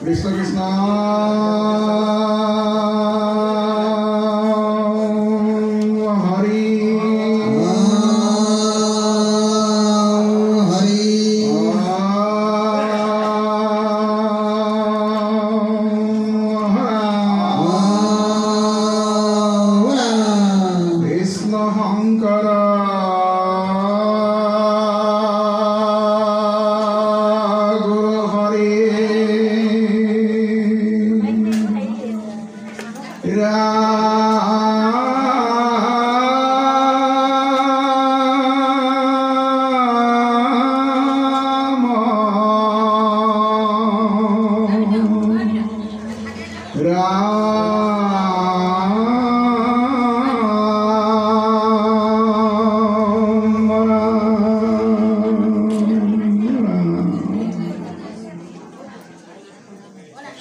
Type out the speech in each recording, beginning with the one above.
কৃষ্ণ কৃষ্ণ হৰি হৰি কৃষ্ণ শংকৰ গুৰু হৰি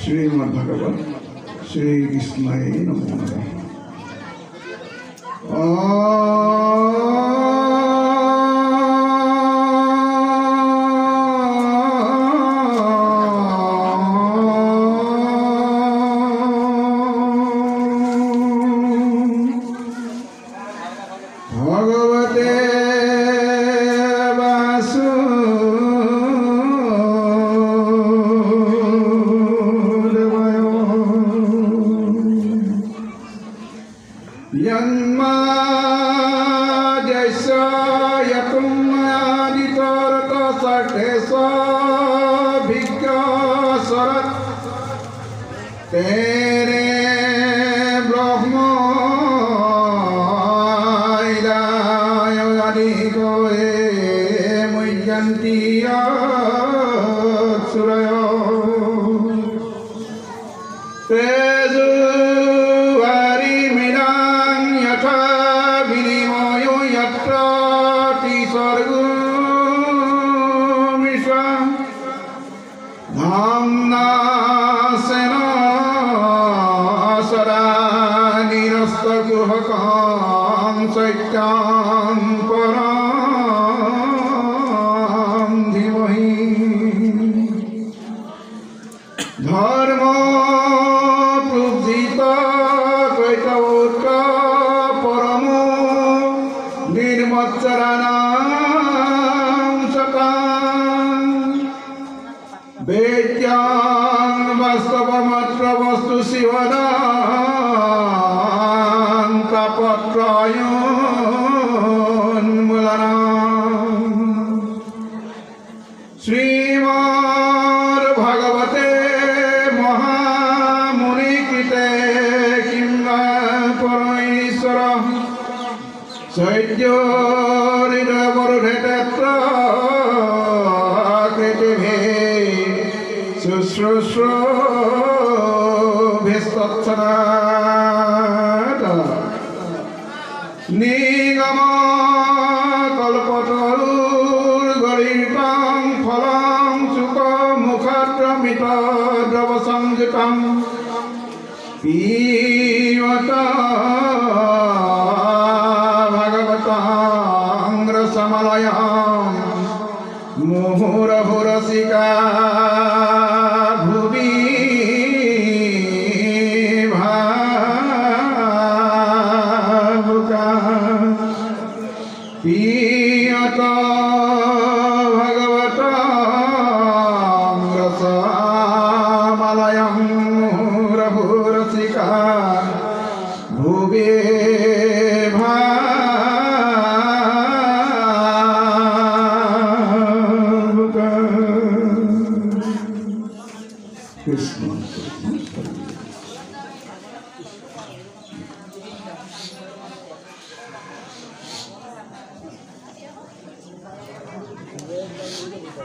শ্রীমদ্ভাগবত শ্রীকৃষ্ণায় নমঃ। ভগবতে বাসুদেবায় জন্মাদ্যস্য যতোন্মাদিতরতসর্গেষ ভিজ্ঞস্বরৎ তেনে ব্রহ্ম ইদায়াদিকয়ে মুহ্যন্তি সুরয় তেজু হরিমিদাং যথা বিনিময় যত্র তিসর্গো মিশ্রা ধাম্না সেন সদা নিরস্তকুহকং সত্যং পরম ধীমহি ধর্ম প্রবৃত কৈতবৌত্র পরম নির্মৎসরাণাং সতাং বেদ্যাং বাস্তবমাত্র বস্তু শিবদাং তাপত্রয়োন্মূলনাং শ্রীমদ্ভাগবতে মহামুনিকৃতে কিংবা পরমেশ্বর সৈর্যহৃদবরুধেতত্র কৃতিভে শুশ্রূষভেস্তৎসদাত নিগম কল্পতরুর্গলিতং ফলং সুখমুখদ্রমিত দ্রবসংযুতং পিবত ভগবতাং রসমলয়ং মুহুরহুরসিকা ভুবি ভাবুকা পিয়ত ভগবতাং রসমলয়ং মুহুরহুরসিকা ভুবি কৃষ্ণ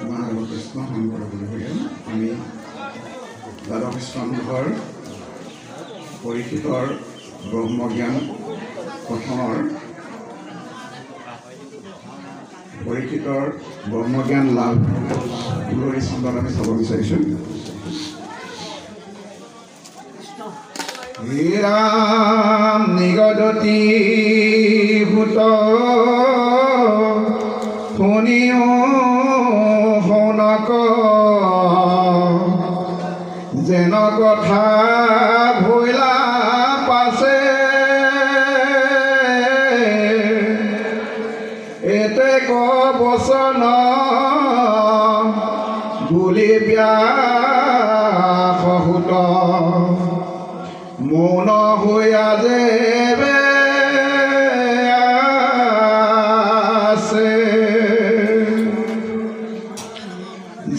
মহাদেৱ কৃষ্ণ শংকৰ গুৰুভয়ে আমি দ্বাদশ স্কন্ধৰ পৰীক্ষিতৰ ব্ৰহ্মজ্ঞান কথনৰ পৰীক্ষিতৰ ব্ৰহ্মজ্ঞান লাভ গুৰুৰ এই চন্দত আমি চাব বিচাৰিছোঁ। হীৰাম নিগদতি ভূত শুনিও শৌনক যেন কথা ভৈলা পাছে এতে বচন বুলি ব্যাসসুত মৌন হৈয়া যে আছে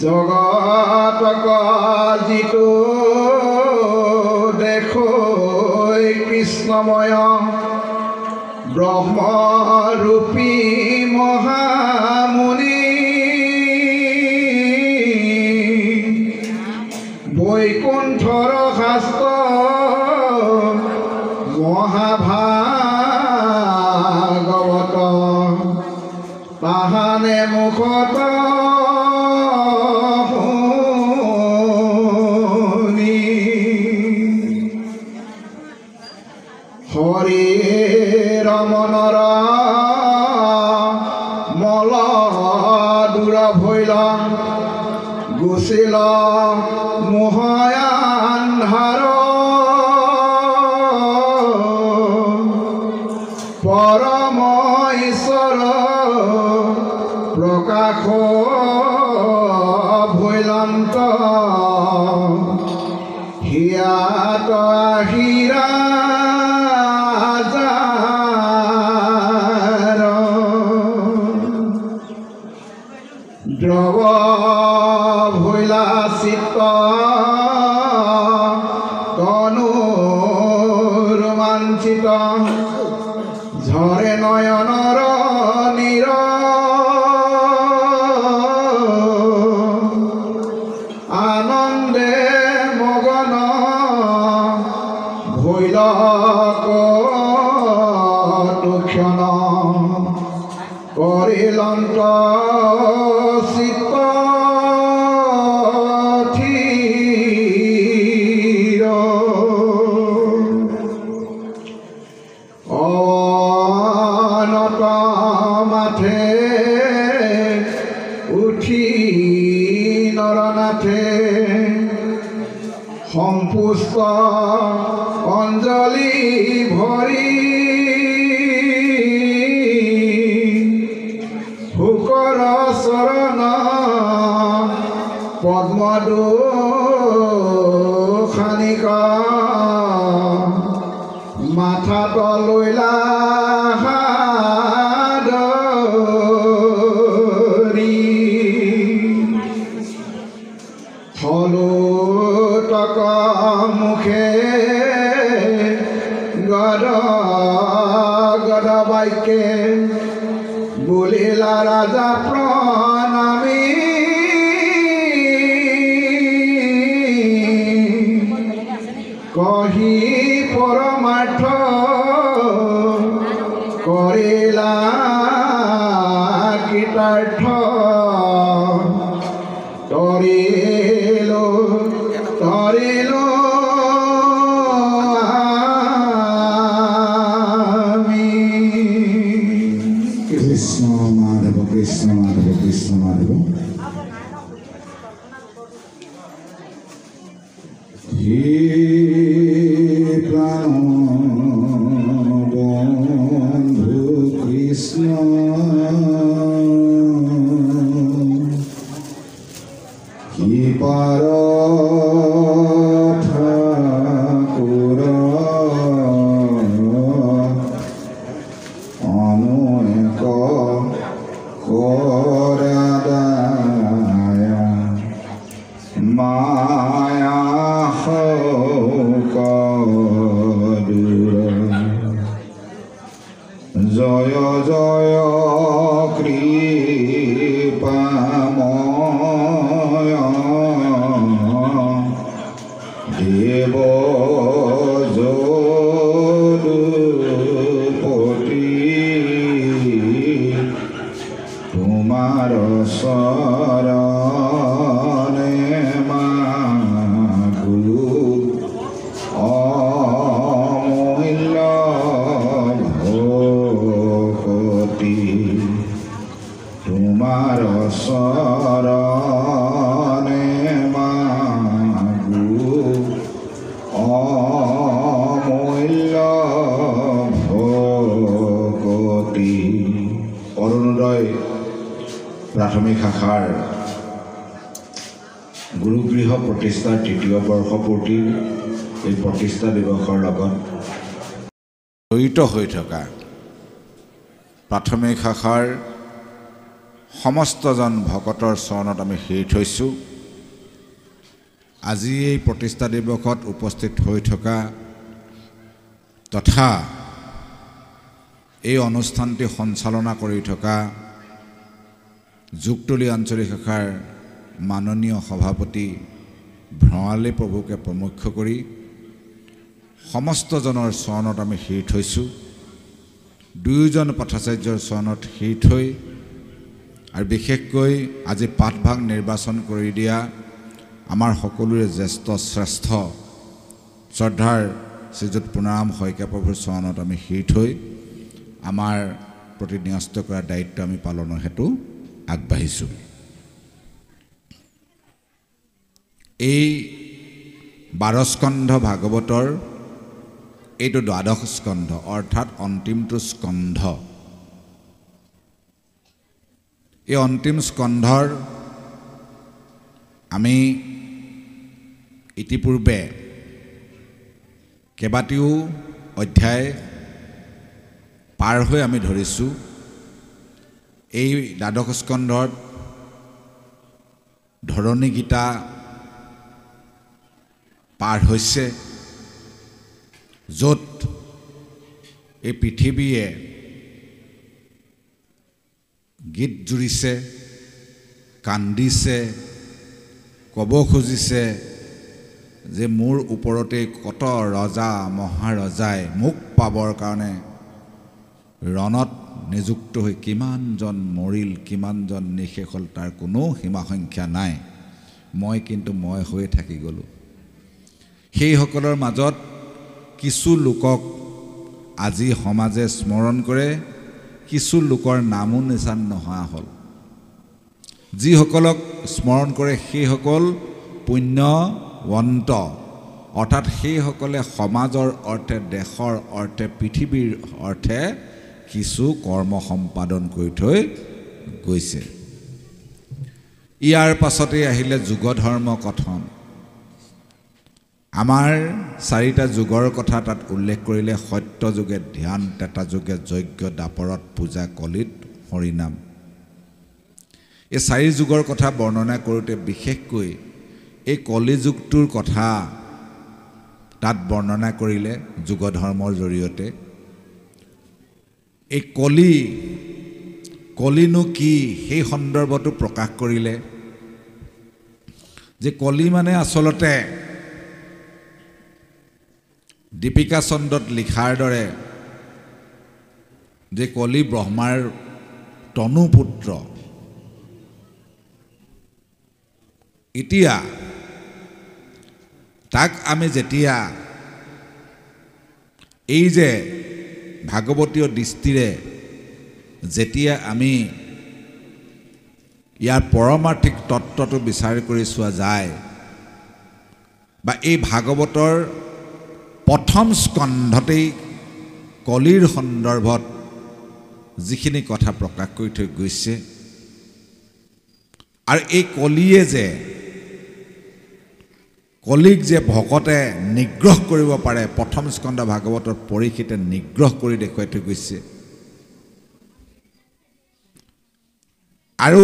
জগতক যিটো দেখো কৃষ্ণময় ব্ৰহ্মৰূপী মহামুনি বৈকুণ্ঠৰ শাস্ত্ৰ মহাভাগৱত তাহানে মুখত হৰি ৰমণৰ মল দূৰ ভৈল গুচিল মোহয়ান্ধাৰ পৰম ঈশ্বৰ প্ৰকাশ ভৈলন্ত হিয়াত আহিৰা দ্ৰৱ ভৈলা চিত্ত তনু ৰোমাঞ্চিত ঝৰে নয়নৰ নীৰ আনন্দে মগন ভৈল কতুক্ষণ কৰিলন্ত চিত্ত থিৰ অনত মাথে উঠি নৰনাথে সম্পুষ্ট অঞ্জলি ভৰি শুকৰ চৰণ পদ্মদুখানিক মাথাত লৈলা ধৰি হলোতক মুখে গদ গদ বাক্যে বুলিলা ৰাজা প্ৰণামী কহি পৰমাৰ্থ কৰিলা কৃতাৰ্থ তৰিলো তৰিলো কৃষ্ণ মাধৱ কৃষ্ণ মাধৱ কৃষ্ণ মাধৱ হে প্ৰাণ বন্ধু কৃষ্ণ কি পাৰ ঠাকুৰ অনুক কৰাদায়া মায়া শোক দূৰ জয় জয় কৃপাময় দেৱ যদুপতি তোমাৰ চৰণে মাগো অমূল্য ভকতি তোমাৰ চৰণে মাগো প্ৰাথমিক শাখাৰ গুৰুগৃহ প্ৰতিষ্ঠাৰ ৩য় বৰ্ষপূৰ্তিৰ এই প্ৰতিষ্ঠা দিৱসৰ লগত জড়িত হৈ থকা প্ৰাথমিক শাখাৰ সমস্তজন ভকতৰ চৰণত আমি সেৰি থৈছোঁ। আজি এই প্ৰতিষ্ঠা দিৱসত উপস্থিত হৈ থকা তথা এই অনুষ্ঠানটি সঞ্চালনা কৰি থকা যুগতলী আঞ্চলিক শাখাৰ মাননীয় সভাপতি ভ্ৰঙালী প্ৰভুকে প্ৰমুখ্য কৰি সমস্তজনৰ চৰণত আমি সেৰি থৈছোঁ। দুয়োজন পথাচাৰ্যৰ চৰণত সেৰি থৈ আৰু বিশেষকৈ আজি পাঠভাগ নিৰ্বাচন কৰি দিয়া আমাৰ সকলোৰে জ্যেষ্ঠ শ্ৰেষ্ঠ শ্ৰদ্ধাৰ শ্ৰীযুত পুনাৰাম শইকীয়া প্ৰভুৰ চৰণত আমি সেৰি থৈ আমাৰ প্ৰতি ন্যস্ত কৰাৰ দায়িত্ব আমি পালনৰ হেতু আগবাঢ়িছোঁ। এই 12 স্কন্ধ ভাগৱতৰ এইটো 12 স্কন্ধ অৰ্থাৎ অন্তিমটো স্কন্ধ। এই অন্তিম স্কন্ধৰ আমি ইতিপূৰ্বে কেইবাটিও অধ্যায় পাৰ হৈ আমি ধৰিছোঁ। এই 12 স্কন্ধত ধৰণী গীতা পাৰ হৈছে, য'ত এই পৃথিৱীয়ে গীত জুৰিছে, কান্দিছে, ক'ব খুজিছে যে মোৰ ওপৰতে কত ৰজা মহাৰজাই মোক পাবৰ কাৰণে ৰণত নিযুক্ত হৈ কিমানজন মৰিল, কিমানজন নিশেষ হ'ল তাৰ কোনো সীমা সংখ্যা নাই। মই কিন্তু মই হৈ থাকি গ'লোঁ। সেইসকলৰ মাজত কিছু লোকক আজি সমাজে স্মৰণ কৰে, কিছু লোকৰ নামো নিচান নোহোৱা হ'ল। যিসকলক স্মৰণ কৰে সেইসকল পুণ্যৱন্ত, অৰ্থাৎ সেইসকলে সমাজৰ অৰ্থে, দেশৰ অৰ্থে, পৃথিৱীৰ অৰ্থে কিছু কৰ্ম সম্পাদন কৰি থৈ গৈছে। ইয়াৰ পাছতেই আহিলে যুগ ধৰ্ম কথন। আমাৰ 4টা যুগৰ কথা তাত উল্লেখ কৰিলে। সত্য যুগে ধ্যান, ত্ৰেতা যুগে যজ্ঞ, দাপৰত পূজা, কলিত হৰিনাম। এই 4 যুগৰ কথা বৰ্ণনা কৰোঁতে বিশেষকৈ এই কলি যুগটোৰ কথা তাত বৰ্ণনা কৰিলে যুগ ধৰ্মৰ জৰিয়তে। এই কলিনো কি সেই সন্দৰ্ভটো প্ৰকাশ কৰিলে যে কলি মানে আচলতে দীপিকা চন্দ্ৰত লিখাৰ দৰে যে কলি ব্ৰহ্মাৰ তনুপুত্ৰ। এতিয়া তাক আমি যেতিয়া এই যে ভাগৱতীয় দৃষ্টিৰে যেতিয়া আমি ইয়াৰ পৰমাৰ্থিক তত্ত্বটো বিচাৰ কৰি চোৱা যায়, বা এই ভাগৱতৰ প্ৰথম স্কন্ধতেই কলিৰ সন্দৰ্ভত যিখিনি কথা প্ৰকাশ কৰি থৈ গৈছে, আৰু এই কলিয়ে যে কলিক যে ভকতে নিগ্ৰহ কৰিব পাৰে, প্ৰথম স্কন্ধ ভাগৱতৰ পৰীক্ষিতে নিগ্ৰহ কৰি দেখুৱাই থৈ গৈছে। আৰু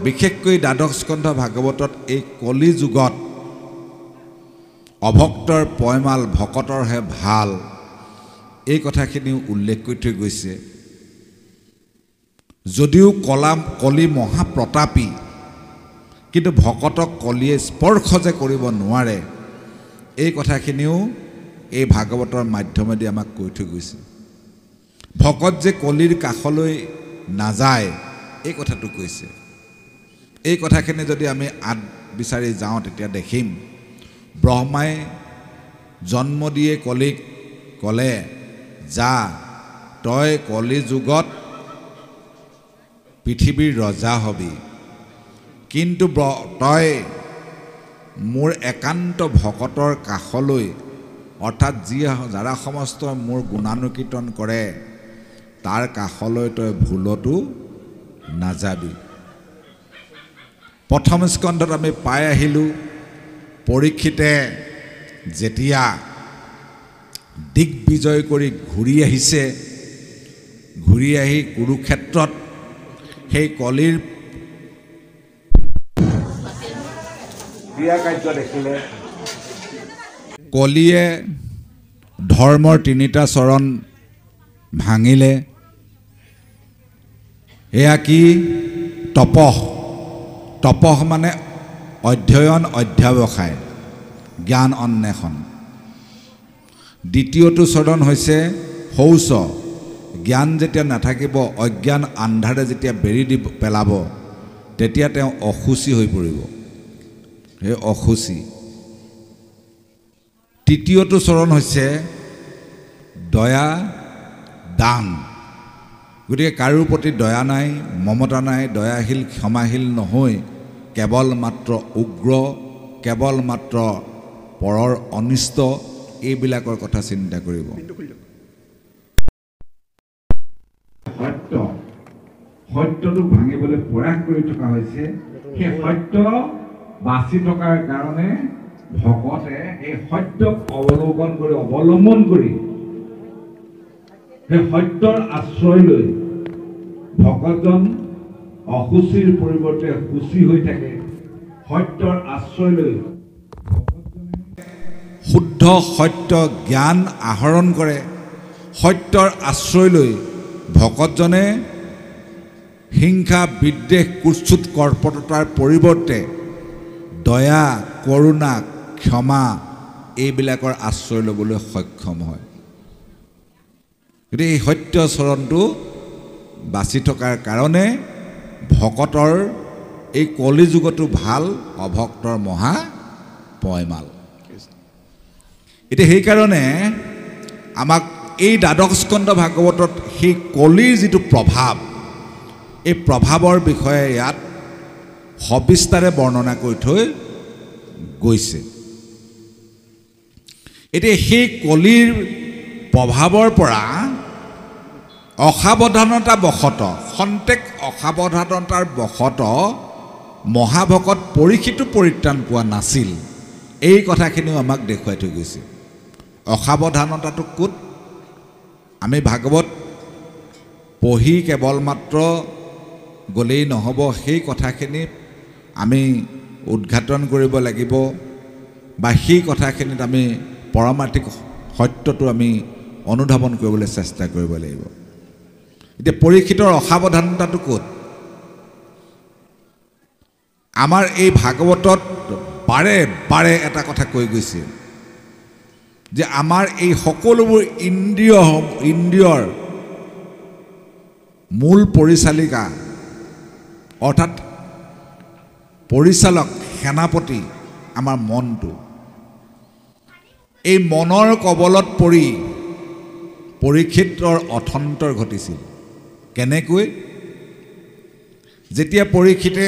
বিশেষকৈ 12 স্কন্ধ ভাগৱতত এই কলি যুগত অভক্তৰ পয়মাল, ভকতৰহে ভাল, এই কথাখিনিও উল্লেখ কৰি থৈ গৈছে। যদিও কলি মহাপ্ৰতাপী, কিন্তু ভকতক কলিয়ে স্পৰ্শ যে কৰিব নোৱাৰে, এই কথাখিনিও এই ভাগৱতৰ মাধ্যমেদি আমাক কৈ থৈ গৈছে। ভকত যে কলিৰ কাষলৈ নাযায়, এই কথাটো কৈছে। এই কথাখিনি যদি আমি বিচাৰি যাওঁ তেতিয়া দেখিম ব্ৰহ্মাই জন্ম দিয়ে কলিক, ক'লে যা তই কলি যুগত পৃথিৱীৰ ৰজা হবি, কিন্তু তই মোৰ একান্ত ভকতৰ কাষলৈ, অৰ্থাৎ যাৰা সমস্ত মোৰ গুণানুকীৰ্তন কৰে তাৰ কাষলৈ তই ভুলতো নাযাবি। প্ৰথম স্কন্ধত আমি পাই আহিলোঁ পৰীক্ষিতে যেতিয়া দিগ্বিজয় কৰি ঘূৰি আহিছে, ঘূৰি আহি কুৰুক্ষেত্ৰত সেই কলিৰ ক্ৰিয়া কাৰ্য দেখিলে। কলিয়ে ধৰ্মৰ তিনিটা চৰণ ভাঙিলে। এয়া কি? তপহ। তপহ মানে অধ্যয়ন, অধ্যাৱসায়, জ্ঞান অন্বেষণ। দ্বিতীয়টো চৰণ হৈছে শৌচ। জ্ঞান যেতিয়া নাথাকিব, অজ্ঞান আন্ধাৰে যেতিয়া বেৰি দি পেলাব, তেতিয়া তেওঁ অসুচি হৈ পৰিব, সেই অসুচি। তৃতীয়টো চৰণ হৈছে দয়া, দান। গতিকে কাৰো প্ৰতি দয়া নাই, মমতা নাই, দয়াশীল, ক্ষমাশীল নহৈ কেৱল মাত্ৰ উগ্ৰ, কেৱল মাত্ৰ পৰৰ অনিষ্ট, এইবিলাকৰ কথা চিন্তা কৰিব। সত্য, সত্যটো ভাঙিবলৈ প্ৰয়াস কৰি থকা হৈছে। সেই সত্য বাচি থকাৰ কাৰণে ভকতে এই সত্যক অৱলোকন কৰি, অৱলম্বন কৰি, সেই সত্যৰ আশ্ৰয় লৈ ভকতজন অসুচিৰ পৰিৱৰ্তে সুচী হৈ থাকে। সত্যৰ আশ্ৰয় লৈ শুদ্ধ সত্য জ্ঞান আহৰণ কৰে। সত্যৰ আশ্ৰয় লৈ ভকতজনে হিংসা, বিদ্বেষ, কুৎসুত কৰ্পটতাৰ পৰিৱৰ্তে দয়া, কৰুণা, ক্ষমা এইবিলাকৰ আশ্ৰয় ল'বলৈ সক্ষম হয়। গতিকে এই সত্য চৰণটো বাচি থকাৰ কাৰণে ভকতৰ এই কলিযুগতো ভাল, অভক্তৰ মহা পয়মাল। এতিয়া সেইকাৰণে আমাক এই দ্বাদশ স্কন্ধ ভাগৱতত সেই কলিৰ যিটো প্ৰভাৱ, এই প্ৰভাৱৰ বিষয়ে ইয়াত সবিস্তাৰে বৰ্ণনা কৰি থৈ গৈছে। এতিয়া সেই কলিৰ প্ৰভাৱৰ পৰা অসাৱধানতা বশত, খন্তেক অসাৱধানতাৰ বশত মহাভকত পৰীক্ষিতো পৰিত্ৰাণ পোৱা নাছিল। এই কথাখিনিও আমাক দেখুৱাই থৈ গৈছে। অসাৱধানতাটো ক'ত? আমি ভাগৱত পঢ়ি কেৱল মাত্ৰ গ'লেই নহ'ব, সেই কথাখিনি আমি উদ্ঘাটন কৰিব লাগিব, বা সেই কথাখিনিত আমি পৰমাৰ্থিক সত্যটো আমি অনুধাৱন কৰিবলৈ চেষ্টা কৰিব লাগিব। এতিয়া পৰীক্ষিতৰ অসাৱধানতাটো ক'ত? আমাৰ এই ভাগৱতত বাৰে বাৰে এটা কথা কৈ গৈছে যে আমাৰ এই সকলোবোৰ ইন্দ্ৰিয়ৰ মূল পৰিচালিকা, অৰ্থাৎ পৰিচালক, সেনাপতি আমাৰ মনটো। এই মনৰ কবলত পৰি পৰীক্ষিতৰ অথন্তৰ ঘটিছিল। কেনেকৈ? যেতিয়া পৰীক্ষিতে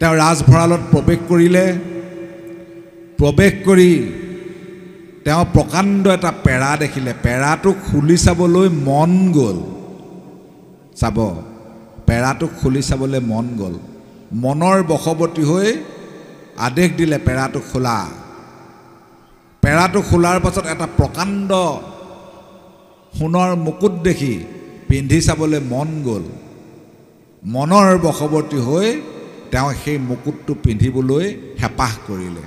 তেওঁ ৰাজভঁৰালত প্ৰৱেশ কৰিলে, প্ৰৱেশ কৰি তেওঁ প্ৰকাণ্ড এটা পেৰা দেখিলে। পেৰাটো খুলি চাবলৈ মন গ'ল। চাব, পেৰাটো খুলি চাবলৈ মন গ'ল। মনৰ বশৱৰ্তী হৈ আদেশ দিলে পেৰাটো খোলা। পেৰাটো খোলাৰ পাছত এটা প্ৰকাণ্ড সোণৰ মুকুট দেখি পিন্ধি চাবলৈ মন গ'ল। মনৰ বশৱৰ্তী হৈ তেওঁ সেই মুকুটটো পিন্ধিবলৈ হেঁপাহ কৰিলে।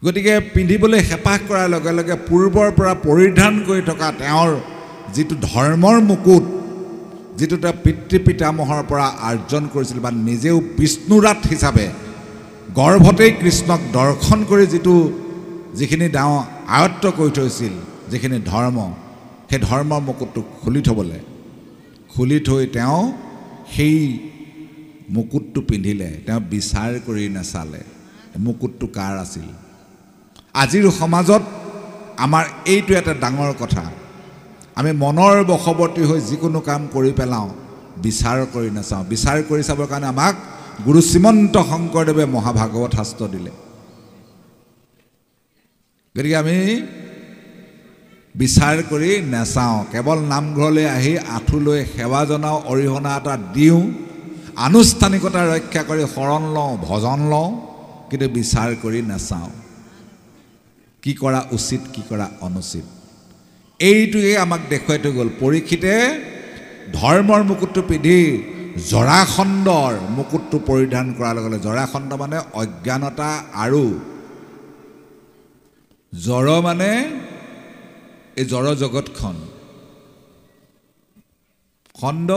গতিকে পিন্ধিবলৈ হেঁপাহ কৰাৰ লগে লগে পূৰ্বৰ পৰা পৰিধান কৰি থকা তেওঁৰ যিটো ধৰ্মৰ মুকুট, যিটো তেওঁ পিতৃ পিতামহৰ পৰা আৰ্জন কৰিছিল, বা নিজেও বিষ্ণুৰাত হিচাপে গৰ্ভতেই কৃষ্ণক দৰ্শন কৰি যিখিনি তেওঁ আয়ত্ত কৰি থৈছিল, যিখিনি ধৰ্ম, সেই ধৰ্মৰ মুকুটটো খুলি থৈ তেওঁ সেই মুকুটটো পিন্ধিলে। তেওঁ বিচাৰ কৰি নাচালে মুকুটটো কাৰ আছিল। আজিৰ সমাজত আমাৰ এইটো এটা ডাঙৰ কথা। আমি মনৰ বশৱৰ্তী হৈ যিকোনো কাম কৰি পেলাওঁ, বিচাৰ কৰি নাচাওঁ। বিচাৰ কৰি চাবৰ কাৰণে আমাক গুৰু শ্ৰীমন্ত শংকৰদেৱে মহাভাগৱত শাস্ত্ৰ দিলে। গতিকে আমি বিচাৰ কৰি নাচাওঁ, কেৱল নামঘৰলৈ আহি আঁঠু লৈ সেৱা জনাওঁ, অৰিহণা এটা দিওঁ, আনুষ্ঠানিকতা ৰক্ষা কৰি শৰণ লওঁ ভজন লওঁ কিন্তু বিচাৰ কৰি নাচাওঁ কি কৰা উচিত কি কৰা অনুচিত এইটোৱে আমাক দেখুৱাই থৈ গ'ল পৰীক্ষিতে ধৰ্মৰ মুকুটটো পিন্ধি জৰাখণ্ডৰ মুকুটটো পৰিধান কৰাৰ লগে লগে জৰাখণ্ড মানে অজ্ঞানতা আৰু জড় মানে এই জড় জগতখন খণ্ড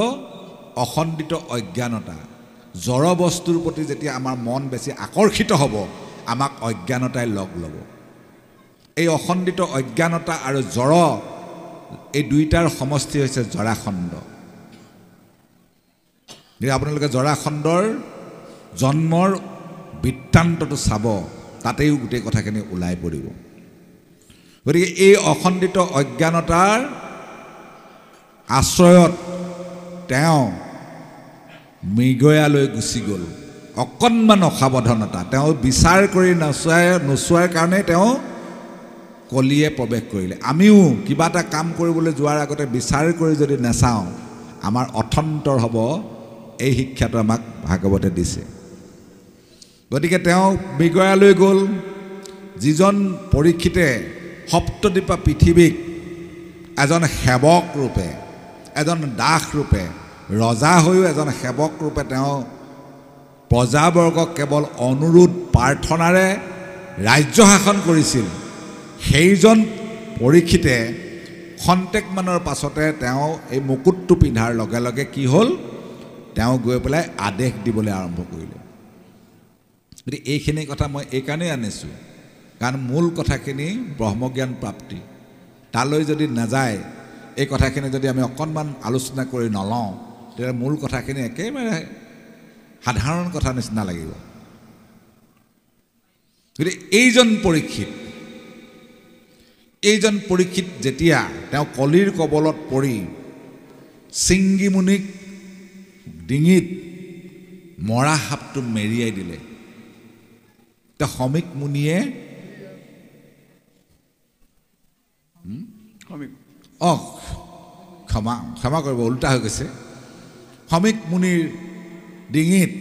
অখণ্ডিত অজ্ঞানতা জড় বস্তুৰ প্ৰতি যেতিয়া আমাৰ মন বেছি আকৰ্ষিত হ'ব আমাক অজ্ঞানতাই লগ ল'ব এই অখণ্ডিত অজ্ঞানতা আৰু জড় এই দুইটাৰ সমষ্টি হৈছে জৰাখণ্ড আপোনালোকে জৰাখণ্ডৰ জন্মৰ বৃত্তান্তটো চাব তাতেও গোটেই কথাখিনি ওলাই পৰিব গতিকে এই অখণ্ডিত অজ্ঞানতাৰ আশ্ৰয়ত তেওঁ মৃগয়ালৈ গুচি গ'ল অকণমান অসাৱধানতা তেওঁ বিচাৰ কৰি নোচোৱাৰ কাৰণে তেওঁ কলিয়ে প্ৰৱেশ কৰিলে আমিও কিবা এটা কাম কৰিবলৈ যোৱাৰ আগতে বিচাৰ কৰি যদি নাচাওঁ আমাৰ অথন্তৰ হ'ব এই শিক্ষাটো আমাক ভাগৱতে দিছে গতিকে তেওঁ মৃগয়ালৈ গ'ল যিজন পৰীক্ষিতে সপ্তদ্বীপা পৃথিৱীক এজন সেৱক ৰূপে এজন দাস ৰূপে ৰজা হৈও এজন সেৱক ৰূপে তেওঁ প্ৰজাবৰ্গক কেৱল অনুৰোধ প্ৰাৰ্থনাৰে ৰাজ্য শাসন কৰিছিল সেইজন পৰীক্ষিতে খন্তেকমানৰ পাছতে তেওঁ এই মুকুটটো পিন্ধাৰ লগে লগে কি হ'ল তেওঁ গৈ পেলাই আদেশ দিবলৈ আৰম্ভ কৰিলে গতিকে এইখিনি কথা মই এইকাৰণেই আনিছোঁ কাৰণ মূল কথাখিনি ব্ৰহ্মজ্ঞান প্ৰাপ্তি তালৈ যদি নাযায় এই কথাখিনি যদি আমি অকণমান আলোচনা কৰি নলওঁ তেতিয়া মূল কথাখিনি একেবাৰে সাধাৰণ কথা নিচিনা লাগিব গতিকে এইজন পৰীক্ষিত যেতিয়া তেওঁ কলিৰ কবলত পৰি চিংগিমুনিক ডিঙিত মৰা সাপটো মেৰিয়াই দিলে তেওঁ সমীক মুনিয়ে ক্ষমা কৰিব উল্টা হৈ গৈছে সমীক মুনিৰ ডিঙিত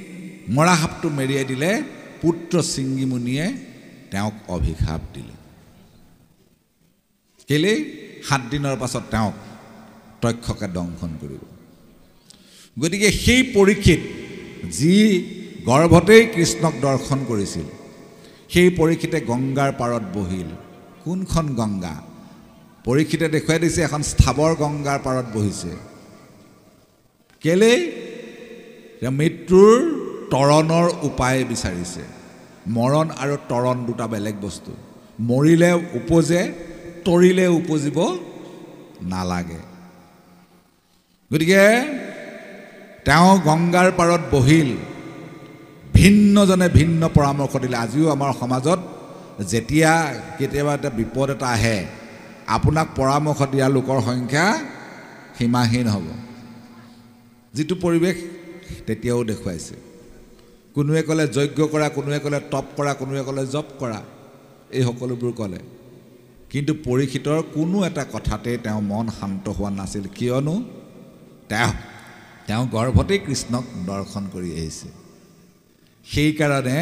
মৰা সাপটো মেৰিয়াই দিলে পুত্ৰ চিংগিমুনিয়ে তেওঁক অভিশাপ দিলে কেলেই 7 দিনৰ পাছত তেওঁক তক্ষকে দংশন কৰিব গতিকে সেই পৰীক্ষিত যি গৰ্ভতেই কৃষ্ণক দৰ্শন কৰিছিল সেই পৰীক্ষিতে গংগাৰ পাৰত বহিল কোনখন গংগা পৰীক্ষিতে দেখুৱাই দিছে এখন স্থাবৰ গংগাৰ পাৰত বহিছে কেলেই মৃত্যুৰ তৰণৰ উপায় বিচাৰিছে মৰণ আৰু তৰণ দুটা বেলেগ বস্তু মৰিলে উপজে তৰিলে উপজিব নালাগে গতিকে তেওঁ গংগাৰ পাৰত বহিল ভিন্নজনে ভিন্ন পৰামৰ্শ দিলে আজিও আমাৰ সমাজত যেতিয়া কেতিয়াবা এটা বিপদ এটা আহে আপোনাক পৰামৰ্শ দিয়া লোকৰ সংখ্যা সীমাহীন হ'ব যিটো পৰিৱেশ তেতিয়াও দেখুৱাইছে কোনোৱে ক'লে যজ্ঞ কৰা কোনোৱে ক'লে তপ কৰা কোনোৱে ক'লে জপ কৰা এই সকলোবোৰ ক'লে কিন্তু পৰীক্ষিতৰ কোনো এটা কথাতে তেওঁ মন শান্ত হোৱা নাছিল কিয়নো তেওঁ গৰ্ভতেই কৃষ্ণক দৰ্শন কৰি আহিছে সেইকাৰণে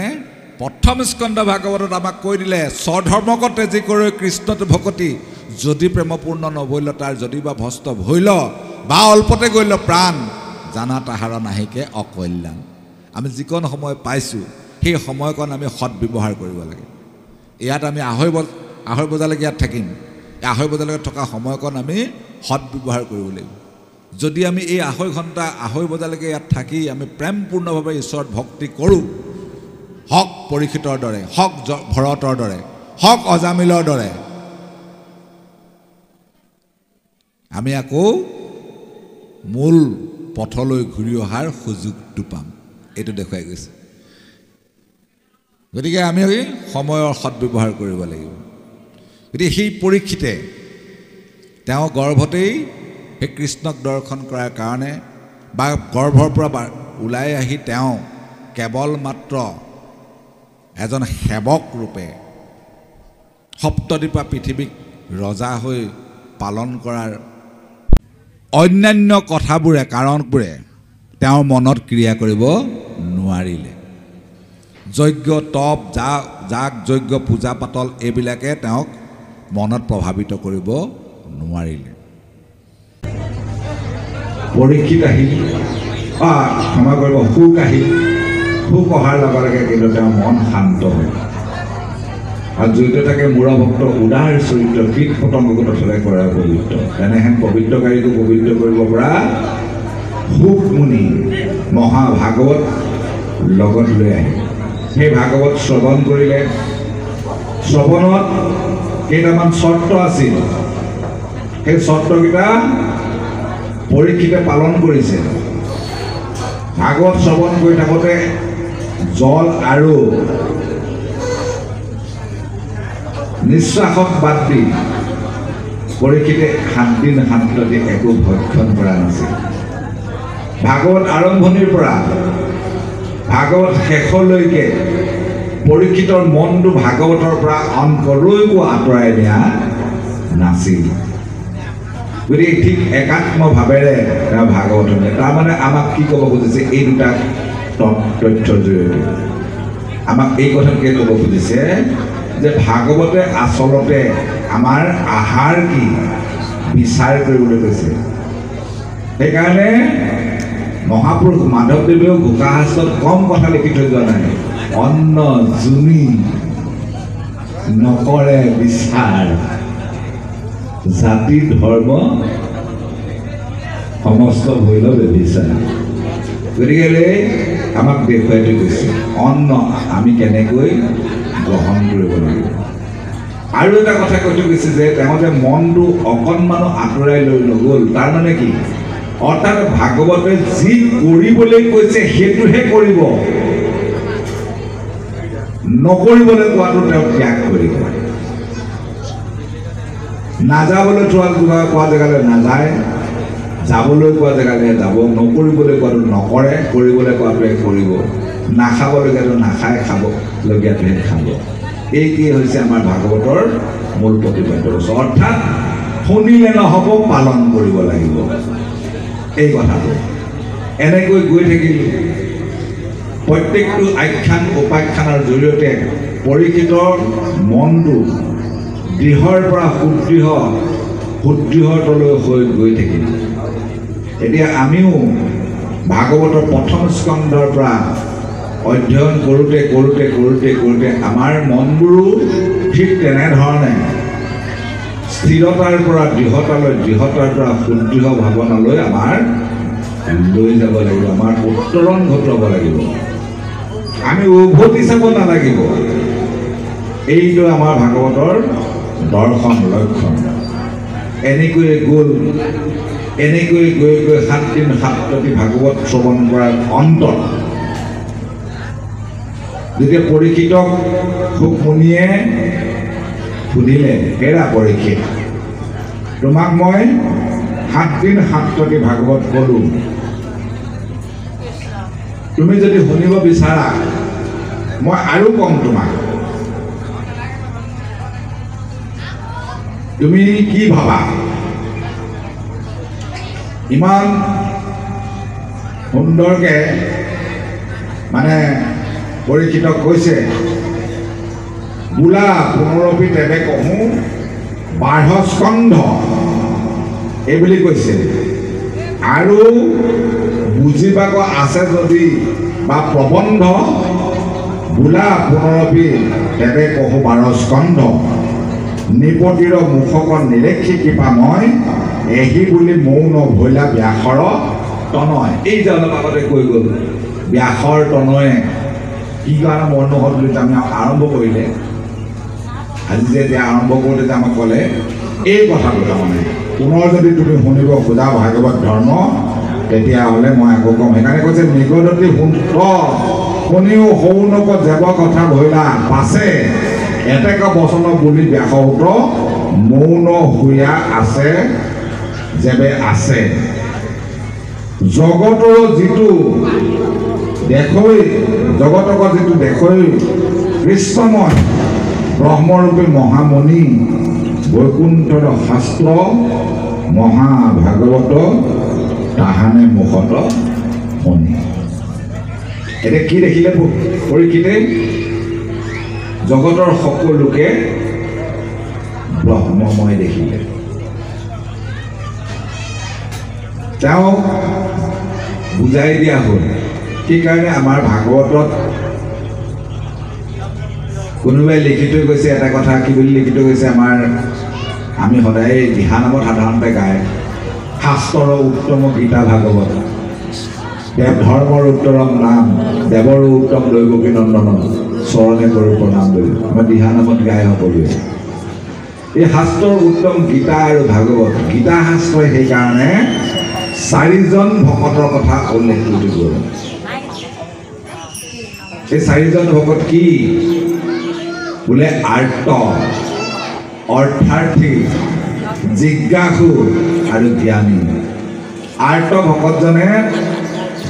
প্ৰথম স্কন্ধ ভাগৱতত আমাক কৈ দিলে স্বধৰ্মকতে যি কৰে কৃষ্ণত ভকতি যদি প্ৰেমপূৰ্ণ নভৈল তাৰ যদি বা ভস্ত ভৈল বা অল্পতে গৈল প্ৰাণ জানা তাহাৰ নাহিকে অকল্যাণ আমি যিকণ সময় পাইছোঁ সেই সময়কণ আমি সৎ ব্যৱহাৰ কৰিব লাগে ইয়াত আমি আঢ়ৈ বজালৈকে ইয়াত থাকিম এই আঢ়ৈ বজালৈকে থকা সময়কণ আমি সৎ ব্যৱহাৰ কৰিব লাগিব যদি আমি এই আঢ়ৈ বজালৈকে ইয়াত থাকি আমি প্ৰেমপূৰ্ণভাৱে ঈশ্বৰৰ ভক্তি কৰোঁ হক পৰীক্ষিতৰ দৰে হক ভৰতৰ দৰে হক অজামিলৰ দৰে আমি আকৌ মূল পথলৈ ঘূৰি অহাৰ সুযোগটো পাম এইটো দেখুৱাই গৈছে গতিকে আমি সময়ৰ সৎব্যৱহাৰ কৰিব লাগিব গতিকে সেই পৰীক্ষিতে তেওঁ গৰ্ভতেই সেই কৃষ্ণক দৰ্শন কৰাৰ কাৰণে বা গৰ্ভৰ পৰা ওলাই আহি তেওঁ কেৱল মাত্ৰ এজন সেৱক ৰূপে সপ্তদ্বীপা পৃথিৱীক ৰজা হৈ পালন কৰাৰ অন্যান্য কথাবোৰে কাৰণবোৰে তেওঁৰ মনত ক্ৰিয়া কৰিব নোৱাৰিলে। যজ্ঞ তপ যাগ যজ্ঞ পূজা পাতল এইবিলাকে তেওঁক মনত প্ৰভাৱিত কৰিব নোৱাৰিলে। পৰীক্ষিত আহিল, ক্ষমা কৰিব, সুখ আহিল। সুখ অহাৰ লগে লগে কিন্তু তেওঁৰ মন শান্ত হ'ল। আৰু জড়িত থাকে মূৰা ভক্ত উদাৰ চৰিত্ৰ, কীট পতংগগত থলে কৰা পবিত্ৰ। তেনেহেন পবিত্ৰকাৰীকো পবিত্ৰ কৰিব পৰা সুখ মুনি মহাভাগৱত লগত লৈ আহিল। সেই ভাগৱত শ্ৰৱণ কৰিলে। শ্ৰৱণত কেইটামান চৰ্ত আছিল, সেই চৰ্তকেইটা পৰীক্ষিতে পালন কৰিছে। ভাগৱত শ্ৰৱণ কৰি থাকোঁতে জল আৰু নিশ্বাসক বাদ দি পৰীক্ষিতে 7 দিন 7 ৰাতি একো ভক্ষণ কৰা নাছিল। ভাগৱত আৰম্ভণিৰ পৰা ভাগৱত শেষলৈকে পৰীক্ষিতৰ মনটো ভাগৱতৰ পৰা অন্তলৈকো আঁতৰাই নিয়া নাছিল। গতিকে ঠিক একাত্মভাৱেৰে তেওঁ ভাগৱতলৈ, তাৰমানে আমাক কি ক'ব খুজিছে এই দুটা তথ্যৰ জৰিয়তে আমাক এই কথাকে ক'ব খুজিছে যে ভাগৱতে আচলতে আমাৰ আহাৰ কি বিচাৰ কৰিবলৈ কৈছে। সেইকাৰণে মহাপুৰুষ মাধৱদেৱেও ঘোষাশাস্ত্ৰত কম কথা লিখি থৈ যোৱা নাই। অন্ন জুনি নকৰে বিচাৰ, জাতি ধৰ্ম সমস্ত ভৈল বেবিচাৰ। গতিকে আমাক দেখুৱাই থৈ গৈছে অন্ন আমি কেনেকৈ গ্ৰহণ কৰিব লাগিব। আৰু এটা কথা কৈ থৈ গৈছে যে তেওঁ যে মনটো অকণমানো আঁতৰাই লৈ নগ'ল, তাৰমানে কি? অৰ্থাৎ ভাগৱতে যি কৰিবলৈ কৈছে সেইটোহে কৰিব, নকৰিবলৈ কোৱাটো তেওঁ ত্যাগ কৰিব। নাযাবলৈ কোৱা জেগালৈ নাযায়, যাবলৈ কোৱা জেগালৈ যাব, নকৰিবলৈ কোৱাটো নকৰে, কৰিবলৈ কোৱাটোৱে কৰিব, নাখাবলগীয়াটো নাখায়, খাবলগীয়াটোহে খাব। এই কি হৈছে আমাৰ ভাগৱতৰ মূল প্ৰতিপাদ্য বস্তু। অৰ্থাৎ শুনিলে নহ'ব, পালন কৰিব লাগিব এই কথাটো। এনেকৈ গৈ থাকিল প্ৰত্যেকটো আখ্যান উপাখ্যানৰ জৰিয়তে পৰীক্ষিতৰ মনটো দৃঢ়ৰ পৰা সুদৃঢ়তলৈ হৈ গৈ থাকিল। এতিয়া আমিও ভাগৱতৰ প্ৰথম স্কন্ধৰ পৰা অধ্যয়ন কৰোঁতে কৰোঁতে কৰোঁতে কৰোঁতে আমাৰ মনবোৰো ঠিক তেনেধৰণে স্থিৰতাৰ পৰা দৃঢ়তালৈ, দৃঢ়তাৰ পৰা সুদৃঢ় ভাৱনালৈ আমাৰ লৈ যাব লাগিব, আমাৰ উত্তৰণ ঘটোৱাব লাগিব। আমি উভতি চাব নালাগিব। এইটো আমাৰ ভাগৱতৰ দৰ্শন লক্ষণ। এনেকৈয়ে গ'ল, এনেকৈ গৈ গৈ 7 দিন 7 ৰাতি ভাগৱত শ্ৰৱণ কৰাৰ অন্তত যেতিয়া পৰীক্ষিতক সুখমুনিয়ে সুধিলে, হেৰা পৰীক্ষিত, তোমাক মই 7 দিন 7 ৰাতি ভাগৱত ক'লোঁ, তুমি যদি শুনিব বিচাৰা মই আৰু কম তোমাক, তুমি কি ভাবা? ইমান সুন্দৰকৈ মানে পৰীক্ষিতক কৈছে, বোলা পুনৰপি তেনে কহোঁ 12 স্কন্ধ এইবুলি কৈছে। আৰু বুজিবাক আছে যদি বা প্ৰবন্ধ, বোলা পুনৰপি তেনে কহোঁ 12 স্কন্ধ, নিপতিৰ মুখক নিৰেক্ষী কৃপা মই, এহি বুলি মৌন ভৈলা ব্যাসৰ তনয়। এই যে অলপ আগতে কৈ গ'ল, ব্যাসৰ তনয়ে কি কাৰণে মৌন হ'ল বুলি আমি আৰম্ভ কৰিলে। আজি যে এতিয়া আৰম্ভ কৰোঁতে যে আমাক ক'লে এই কথাটো, তাৰমানে পুনৰ যদি তুমি শুনিব খোজা ভাগৱত ধৰ্ম তেতিয়াহ'লে মই আকৌ ক'ম। সেইকাৰণে কৈছে নিগদতি শুনিও সৌনক জেৱ কথা ভৈলা পাছে এতেক বচন বুলি ব্যাসৌত মৌন শুয়া আছে যেবে আছে। জগতৰ যিটো দেখৈ, জগতক যিটো দেখৈ কৃষ্ণময় ব্ৰহ্মৰূপী মহামণি বৈকুণ্ঠৰ শাস্ত্ৰ মহাভাগৱত তাহানে মুখত শনি। এতিয়া কি দেখিলে পৰীক্ষিতে? জগতৰ সকলোকে ব্ৰহ্মময় দেখিলে। তেওঁ বুজাই দিয়া হ'ল। সেইকাৰণে আমাৰ ভাগৱতত কোনোবাই লিখি থৈ গৈছে এটা কথা, কি বুলি লিখি থৈ গৈছে? আমি সদায় দিহানামত সাধাৰণতে গায়, শাস্ত্ৰৰ উত্তম গীতা ভাগৱত, দেৱ ধৰ্মৰ উত্তৰম নাম, দেৱৰো উত্তম দৈৱকী নন্দন, চৰণে কৰোঁ প্ৰণাম বুলি আমাৰ দিহানামত গায় সকলোৱে। এই শাস্ত্ৰৰ উত্তম গীতা আৰু ভাগৱত, গীতা শাস্ত্ৰই সেইকাৰণে 4জন ভকতৰ কথা উল্লেখ কৰি গ'ল। এই 4জন ভকত কি বোলে? আৰ্ত, অৰ্থাৰ্থী, জিজ্ঞাসু আৰু জ্ঞানী। আৰ্ত ভকতজনে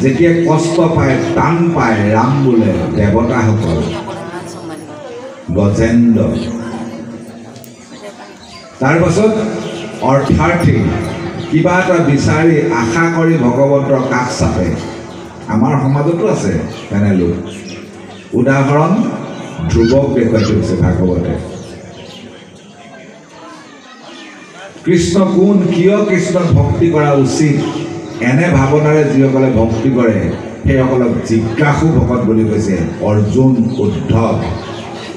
যেতিয়া কষ্ট পায়, টান পায়, ৰাম বোলে দেৱতাসকল, গজেন্দ্ৰ। তাৰ পাছত অৰ্থাৰ্থী, কিবা এটা বিচাৰি আশা কৰি ভগৱন্তৰ কাষ চাপে। আমাৰ সমাজতো আছে তেনে লোক। উদাহৰণ ধ্ৰুৱক দেখুৱাই থৈছে ভাগৱতে। কৃষ্ণ কোন, কিয় কৃষ্ণক ভক্তি কৰা উচিত, এনে ভাৱনাৰে যিসকলে ভক্তি কৰে সেইসকলক জিজ্ঞাসু ভকত বুলি কৈছে। অৰ্জুন, উদ্ধৱ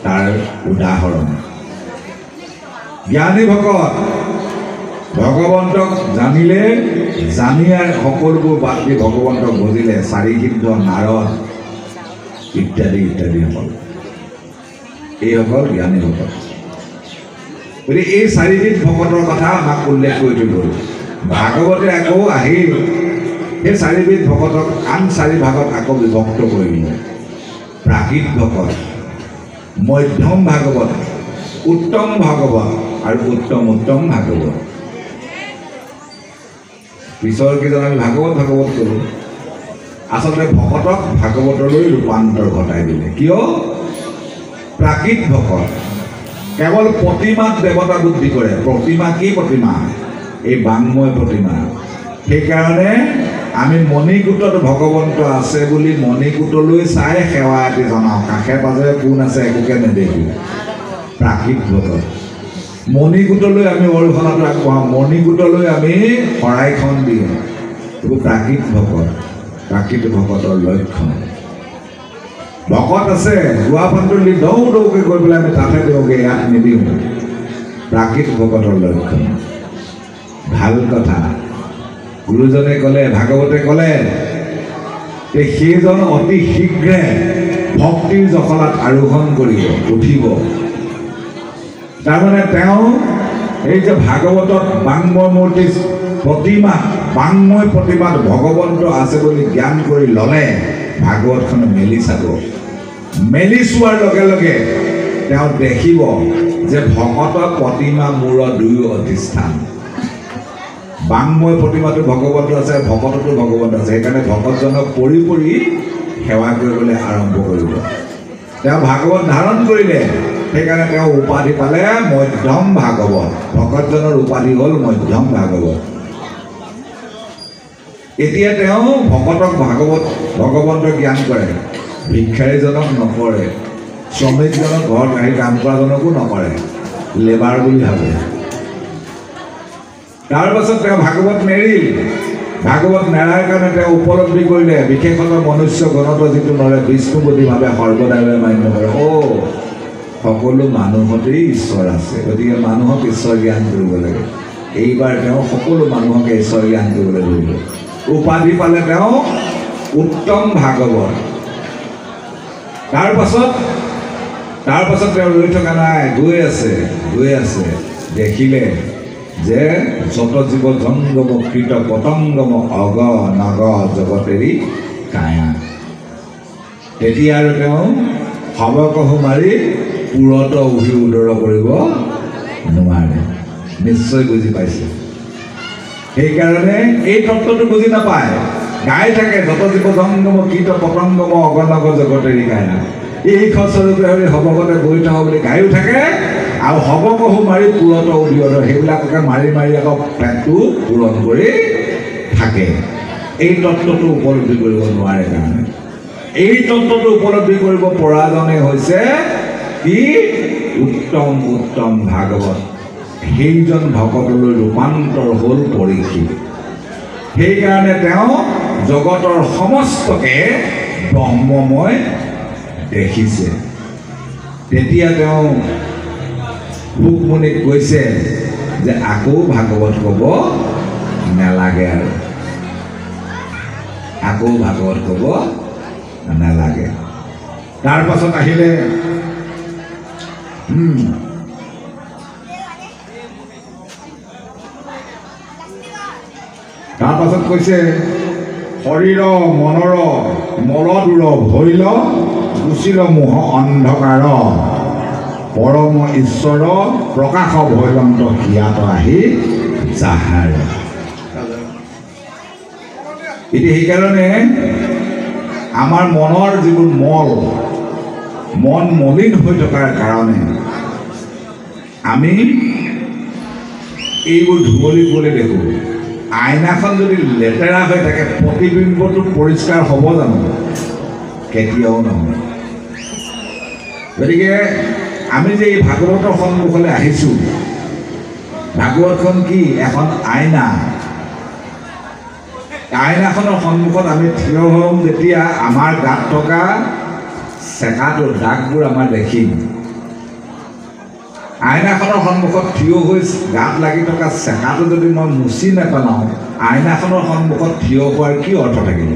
তাৰ উদাহৰণ। জ্ঞানী ভকত ভগৱন্তক জানিলে, জানি আৰু সকলোবোৰ বাদ দি ভগৱন্তক বুজিলে। চাৰিসিদ্ধ, নাৰদ ইত্যাদি ইত্যাদিসকল, এইসকল জ্ঞানী ভকত। গতিকে এই 4বিধ ভকতৰ কথা আমাক উল্লেখ কৰি থৈ গ'ল। ভাগৱতে আকৌ আহিল সেই 4বিধ ভকতক আন 4 ভাগত আকৌ বিভক্ত কৰিলে। প্ৰাকৃত ভকত, মধ্যম ভাগৱত, উত্তম ভাগৱত আৰু উত্তম ভাগৱত। পিছৰ কেইজন আমি ভাগৱত ক'লোঁ। আচলতে ভকতক ভাগৱতলৈ ৰূপান্তৰ ঘটাই দিলে। কিয়? প্ৰাকৃত ভকত কেৱল প্ৰতিমাত দেৱতা বুদ্ধি কৰে। প্ৰতিমা কি প্ৰতিমা? এই বাংময় প্ৰতিমা। সেইকাৰণে আমি মণিকূটত ভগৱন্ত আছে বুলি মণিকূটলৈ চাই সেৱা এটি জনাওঁ। কাষে পাজৰে কোন আছে একোকে নেদেখি। প্ৰাকৃত ভকত। মণিকূটলৈ আমি অৰিহণাটো আগবঢ়াওঁ, মণিকূটলৈ আমি শৰাইখন দিওঁ। এইবোৰ প্ৰাকৃত ভকত, প্ৰাকৃত ভকতৰ লক্ষণ। ভকত আছে গুৱাহাটীত দৌকৈ গৈ পেলাই আমি তাতে দিওঁগৈ, ইয়াত নিদিওঁ। প্ৰাকৃত ভকতৰ লক্ষণ। ভাল কথা। গুৰুজনে ক'লে, ভাগৱতে ক'লে যে সেইজন অতি শীঘ্ৰে ভক্তিৰ জখলাত আৰোহণ কৰিব, উঠিব। তাৰমানে তেওঁ এই যে ভাগৱতত বাংময় মূৰ্তি প্ৰতিমা, বাংময় প্ৰতিমাত ভগৱন্ত আছে বুলি জ্ঞান কৰি ল'লে, ভাগৱতখন মেলি চাব। মেলি চোৱাৰ লগে লগে তেওঁ দেখিব যে ভকত প্ৰতিমা মূৰ দুয়ো অধিষ্ঠান। বাংময় প্ৰতিমাটো ভগৱন্ত আছে, ভকততো ভগৱন্ত আছে। সেইকাৰণে ভকতজনক পৰি পৰি সেৱা কৰিবলৈ আৰম্ভ কৰিব। তেওঁ ভাগৱত ধাৰণ কৰিলে, সেইকাৰণে তেওঁ উপাধি পালে মধ্যম ভাগৱত। ভকতজনৰ উপাধি হ'ল মধ্যম ভাগৱত। এতিয়া তেওঁ ভকতক ভগৱন্ত জ্ঞান কৰে, ভিক্ষাৰীজনক নকৰে, শ্ৰমিকজনক ঘৰত আহি কাম কৰাজনকো নকৰে, লেবাৰ বুলি ভাবে। তাৰ পাছত তেওঁ ভাগৱত নেৰিল। ভাগৱত নেৰাৰ কাৰণে তেওঁ উপলব্ধি কৰিলে বিশেষত মনুষ্য গণত যিটো নৰে বিষ্ণুবুদ্ধিভাৱে সৰ্বদাৱে মান্য কৰে। সকলো মানুহতেই ঈশ্বৰ আছে, গতিকে মানুহক ঈশ্বৰ জ্ঞান কৰিব লাগে। এইবাৰ তেওঁ সকলো মানুহকে ঈশ্বৰ জ্ঞান কৰিবলৈ ধৰিলে। উপাধি পালে তেওঁ উত্তম ভাগৱত। তাৰ পাছত তেওঁ ৰৈ থকা নাই, গৈ আছে। দেখিলে যে যত জীৱ জংগম কৃত পতংগম অগ নগ জগতেৰি কায়া। তেতিয়া আৰু তেওঁ সবকহু মাৰি পুৰত উভি উদৰ কৰিব নোৱাৰে। নিশ্চয় বুজি পাইছে। সেইকাৰণে এই তত্ত্বটো বুজি নাপায়, গাই থাকে যত জীৱ জংগম কীট পতংগম অগনগ জগতেৰি কায়া। এই খস্বৰূপে হৰি সবকতে বহি থাকক বুলি গায়ো থাকে, আৰু সবকহু মাৰি পুৰত উভি উদৰ, সেইবিলাককে মাৰি মাৰি আকৌ পেটটো পূৰণ কৰি থাকে। এই তত্ত্বটো উপলব্ধি কৰিব নোৱাৰে কাৰণে এই তত্ত্বটো উপলব্ধি কৰিব পৰাজনে হৈছে কি উত্তম উত্তম ভাগৱত সেইজন ভকতলৈ ৰূপান্তৰ হ'ল পৰীক্ষিত সেইকাৰণে তেওঁ জগতৰ সমস্তকে ব্ৰহ্মময় দেখিছে তেতিয়া তেওঁ ৰুক্মণীক কৈছে যে আকৌ ভাগৱত ক'ব নালাগে আৰু আকৌ ভাগৱত ক'ব নালাগে তাৰ পাছত আহিলে তাৰ পাছত কৈছে শৰীৰ মনৰ মলদূৰ ভৈল গুচিল মোহ অন্ধকাৰ পৰম ঈশ্বৰ প্ৰকাশ ভৈলন্ত হিয়াত আহি যাহাৰ এতিয়া সেইকাৰণে আমাৰ মনৰ যিবোৰ মন মলিন হৈ থকাৰ কাৰণে আমি এইবোৰ ধুবলিবলৈ দেখোঁ আইনাখন যদি লেতেৰা হৈ থাকে প্ৰতিবিম্বটো পৰিষ্কাৰ হ'ব জানো কেতিয়াও নহয় গতিকে আমি যে এই ভাগৱতৰ সন্মুখলৈ আহিছোঁ ভাগৱতখন কি এখন আইনা আইনাখনৰ সন্মুখত আমি থিয় হ'ম যেতিয়া আমাৰ গাত থকা চেকাটো দাগবোৰ আমাৰ দেখিম আইনাখনৰ সন্মুখত থিয় হৈ গাত লাগি থকা চেকাটো যদি মই মুচি নেপেলাওঁ আইনাখনৰ সন্মুখত থিয় হোৱাৰ কি অৰ্থ থাকিব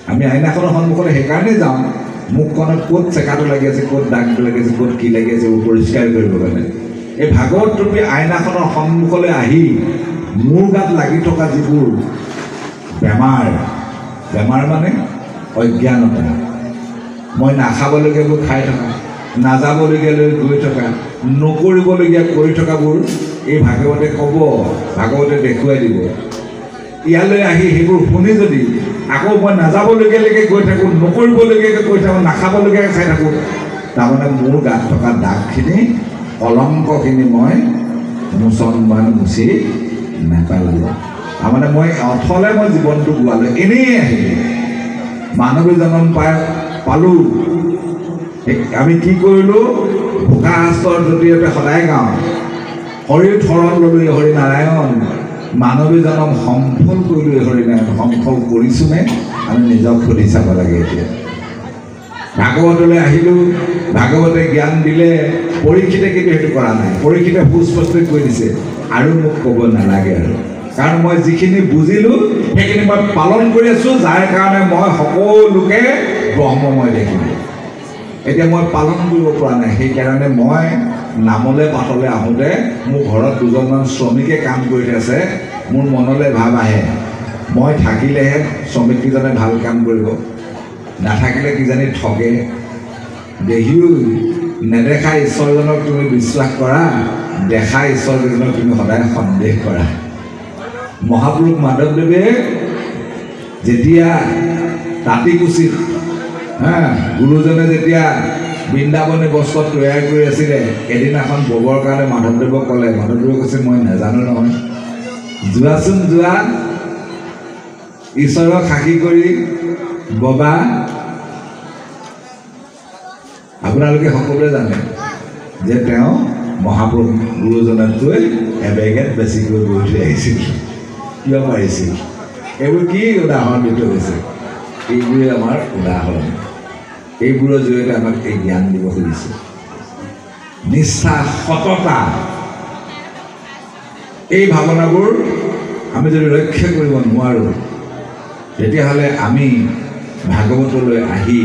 আমি আইনাখনৰ সন্মুখলৈ সেইকাৰণে যাওঁ মুখখনত ক'ত চেকাটো লাগি আছে ক'ত দাগটো লাগি আছে ক'ত কি লাগি আছে পৰিষ্কাৰ কৰিব কাৰণে এই ভাগৱত ৰূপী আইনাখনৰ সন্মুখলৈ আহি মোৰ গাত লাগি থকা যিবোৰ বেমাৰ মানে অজ্ঞানতা মই নাখাবলগীয়াবোৰ খাই থকা নাযাবলগীয়ালৈ গৈ থকা নকৰিবলগীয়া কৰি থকাবোৰ এই ভাগৱতে ক'ব ভাগৱতে দেখুৱাই দিব ইয়ালৈ আহি সেইবোৰ শুনি যদি আকৌ মই নাযাবলগীয়ালৈকে গৈ থাকোঁ নকৰিবলগীয়াকৈ গৈ থাকোঁ নাখাবলগীয়াকৈ খাই থাকোঁ তাৰমানে মোৰ গাত থকা দাগখিনি কলংকখিনি মই মুচি নেপেলালোঁ তাৰমানে মই অথলে মই জীৱনটো গোৱালোঁ এনেই আহিলোঁ মানৱী জন্ম পালোঁ আমি কি কৰিলোঁ ঘোষা শাস্ত্ৰৰ জৰিয়তে সদায় গাওঁ হৰি থৰণ ল'লোঁ হৰি নাৰায়ণ মানৱী জন্ম সম্ফল কৰিলোঁ হৰি নাৰায়ণ সম্ফল কৰিছোঁনে আমি নিজক সুধি চাব লাগে এতিয়া ভাগৱতলৈ আহিলোঁ ভাগৱতে জ্ঞান দিলে পৰীক্ষিতে কিন্তু সেইটো কৰা নাই পৰীক্ষিতে সুস্পষ্টই কৈ দিছে আৰু মোক ক'ব নালাগে আৰু কাৰণ মই যিখিনি বুজিলোঁ সেইখিনি মই পালন কৰি আছোঁ যাৰ কাৰণে মই সকলোকে ব্ৰহ্মময় দেখিলোঁ এতিয়া মই পালন কৰিব পৰা নাই সেইকাৰণে মই নামলৈ পাতলৈ আহোঁতে মোৰ ঘৰত দুজনমান শ্ৰমিকে কাম কৰি আছে মোৰ মনলৈ ভাৱ আহে মই থাকিলেহে শ্ৰমিককেইজনে ভাল কাম কৰিব নাথাকিলে কিজানি ঠগে দেহিও নেদেখা ঈশ্বৰজনক তুমি বিশ্বাস কৰা দেখা ঈশ্বৰজনক তুমি সদায় সন্দেহ কৰা মহাপুৰুষ মাধৱদেৱে যেতিয়া তাঁতিকুচিত গুৰুজনে যেতিয়া বৃন্দাবনী বস্ত্ৰ তৈয়াৰ কৰি আছিলে এদিনাখন ববৰ কাৰণে মাধৱদেৱক ক'লে মাধৱদেৱে কৈছে মই নাজানো নহয় যোৱাচোন যোৱা ঈশ্বৰক সাক্ষী কৰি ববা আপোনালোকে সকলোৱে জানে যে তেওঁ মহাপুৰুষ গুৰুজনতকৈ এবেগেত বেছিকৈ গৈ থৈ আহিছিল কিয় পাৰিছিল এইবোৰ কি উদাহৰণ দি থৈ গৈছে এইবোৰে আমাৰ উদাহৰণ এইবোৰৰ জৰিয়তে আমাক এই জ্ঞান দিব খুজিছে নিষ্ঠা সততা এই ভাৱনাবোৰ আমি যদি ৰক্ষা কৰিব নোৱাৰোঁ তেতিয়াহ'লে আমি ভাগৱতলৈ আহি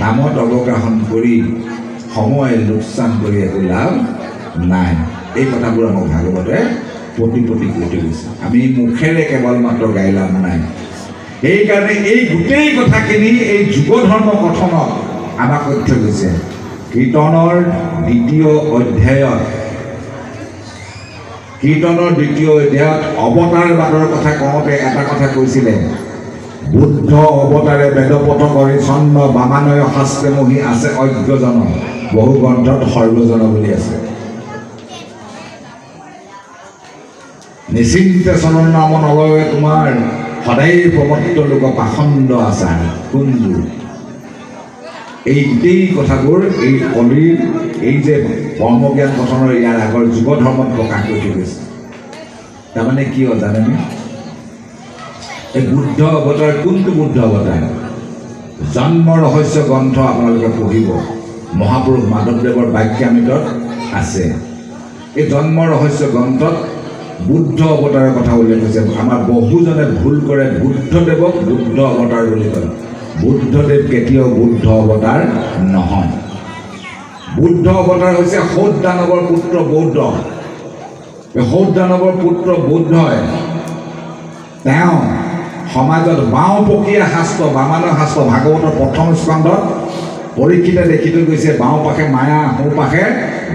নামত অৱগাহন কৰি সময় লোকচান কৰি একো লাভ নাই এই কথাবোৰ আমাক ভাগৱতে প্ৰতি কৈ থৈ গৈছে আমি মুখেৰে কেৱল মাত্ৰ গাই লাভ নাই সেইকাৰণে এই গোটেই কথাখিনি এই যুগ ধৰ্ম কথনত আমাক কৈ থৈ গৈছে কীৰ্তনৰ দ্বিতীয় অধ্যায়ত অৱতাৰবাদৰ কথা কওঁতে এটা কথা কৈছিলে বুদ্ধ অৱতাৰে বেদপথ কৰি চন্দ্ৰ বামানয় শাস্ত্ৰে মহি আছে অজ্ঞজন বহু গ্ৰন্থত সৰ্বজন বুলি আছে নিশ্চিন্তে চৰণ নাম নলয়ে তোমাৰ সদায় প্ৰমত্ত লোক পাখণ্ড আচাৰ কোনবোৰ এই গোটেই কথাবোৰ এই কলিৰ এই যে ব্ৰহ্মজ্ঞান গঠনৰ ইয়াৰ আগৰ যুগ ধৰ্মত প্ৰকাশ কৰি গৈছে তাৰমানে কি হয় জানেনে এই বুদ্ধ অৱতাৰ কোনটো বুদ্ধ অৱতাৰ জন্ম ৰহস্য গ্ৰন্থ আপোনালোকে পঢ়িব মহাপুৰুষ মাধৱদেৱৰ বাক্যামৃতত আছে এই জন্ম ৰহস্য গ্ৰন্থত বুদ্ধ অৱতাৰৰ কথা উল্লেখ হৈছে আমাৰ বহুজনে ভুল কৰে বুদ্ধদেৱক বুদ্ধ অৱতাৰ বুলি কয় বুদ্ধদেৱ কেতিয়াও বুদ্ধ অৱতাৰ নহয় বুদ্ধ অৱতাৰ হৈছে সৌদ দানৱৰ পুত্ৰ বৌদ্ধ এই সৌদ দানৱৰ পুত্ৰ বৌদ্ধই তেওঁ সমাজত বাওঁপকীয়া শাস্ত্ৰ বামানৰ শাস্ত্ৰ ভাগৱতৰ প্ৰথম স্কন্ধত পৰীক্ষিতে দেখি থৈ গৈছে বাওঁপাশে মায়া সোঁপাশে